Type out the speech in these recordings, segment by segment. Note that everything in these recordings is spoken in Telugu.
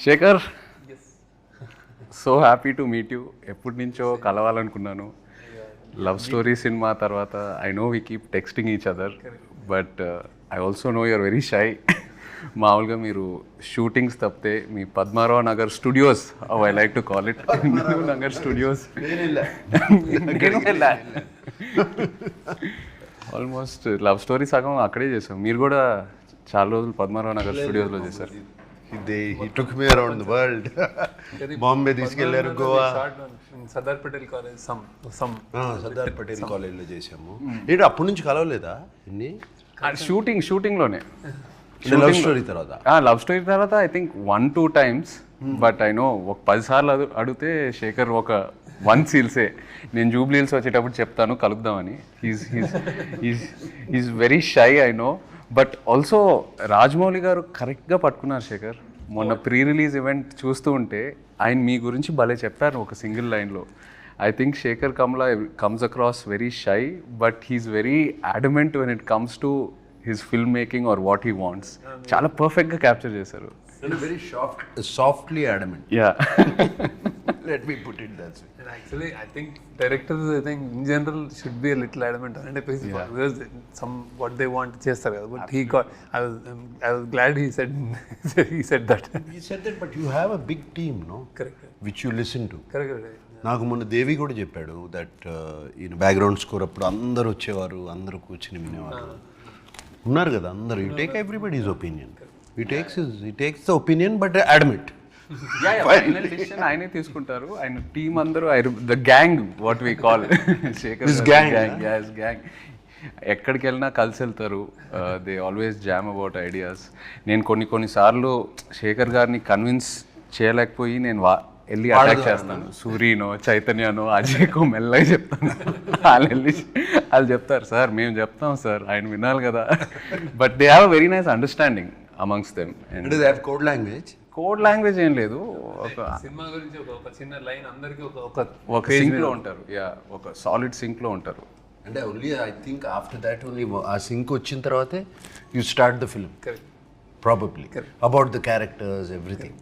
Shekhar, so happy to meet you. ఎప్పటి నుంచో కలవాలనుకున్నాను. లవ్ స్టోరీ సినిమా తర్వాత I know we keep texting each other, but I also know you are very shy. మామూలుగా మీరు షూటింగ్స్ తప్పితే మీ Padmarao Nagar studios, I like to call it Nagar studios, almost love story సగం అక్కడే చేసాం. మీరు కూడా చాలా రోజులు పద్మారావు నగర్ స్టూడియోస్లో చేశారు. He took me around the world. Bombay తీసుకెళ్లారు, గోవా, సర్దార్ పటేల్ కాలేజ్ సర్దార్ పటేల్ కాలేజ్లో చేసాము. ఏంటి అప్పటి నుంచి కలవలేదా ఇన్ని? షూటింగ్లోనే లవ్ స్టోరీ తర్వాత లవ్ స్టోరీ తర్వాత I think 1-2 times, but I know ఒక 10 సార్లు అడిగితే శేఖర్ ఒక 1 సీల్సే. నేను జూబ్లీ హిల్స్ వచ్చేటప్పుడు చెప్తాను కలుద్దామని. Is very shy, I know. But also Rajamouli garu కరెక్ట్గా పట్టుకున్నారు శేఖర్. మొన్న ప్రీ రిలీజ్ ఈవెంట్ చూస్తూ ఉంటే ఆయన మీ గురించి భలే చెప్పారు ఒక సింగిల్ లైన్లో. I think Sekhar Kammula comes across very shy, but he's very adamant when it comes to his film making or what he wants. చాలా పర్ఫెక్ట్గా క్యాప్చర్ చేశారు. Very softly adamant. Yeah, let me put it that way. And actually, I think directors, I think in general, should be a little adamant on it because some what they want chestar kada. But he got. I was glad he said he said that. He said that, but you have a big team, no? Correct. Which you listen to. Correct. నాకు మొన్న దేవి కూడా చెప్పాడు దట్ ఈయన బ్యాక్గ్రౌండ్ స్కోర్ అప్పుడు అందరు వచ్చేవారు, అందరూ కూర్చుని వినేవారు ఉన్నారు కదా అందరు. You take everybody is opinion. he takes the opinion but admit. Final decision ఆయనే తీసుకుంటారు. ఆయన టీమ్ అందరూ the gang, what we call Sekhar gang. ఎక్కడికి వెళ్ళినా కలిసి వెళ్తారు. They always jam about ideas. నేను కొన్నిసార్లు శేఖర్ గారిని కన్విన్స్ చేయలేకపోయి నేను వెళ్ళి అటాక్ చేస్తాను. సూర్యనో చైతన్యనో అజయ్కో మెల్లగా చెప్తాను. వాళ్ళు చెప్తారు సార్ మేము చెప్తాం సార్, ఆయన వినాలి కదా. But they have very nice understanding amongst them. Code language ఏం లేదు. సినిమా గురించి ఒక చిన్న లైన్ అందరికి ఒక సింక్లో ఉంటారు. యా, ఒక సాలిడ్ సింక్లో ఉంటారు. అంటే only I think after that only ఆ సింక్ వచ్చిన తర్వాతే you start the film probably about the characters everything.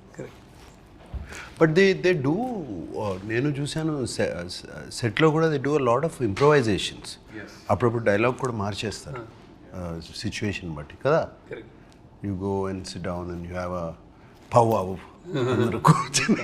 But they do, నేను చూశాను సెట్లో కూడా they do a lot of improvisations. అప్పుడప్పుడు డైలాగ్ కూడా మార్చేస్తారు సిచ్యువేషన్ బట్టి కదా. You go and SIT down and you have a pow అందరూ కూర్చొని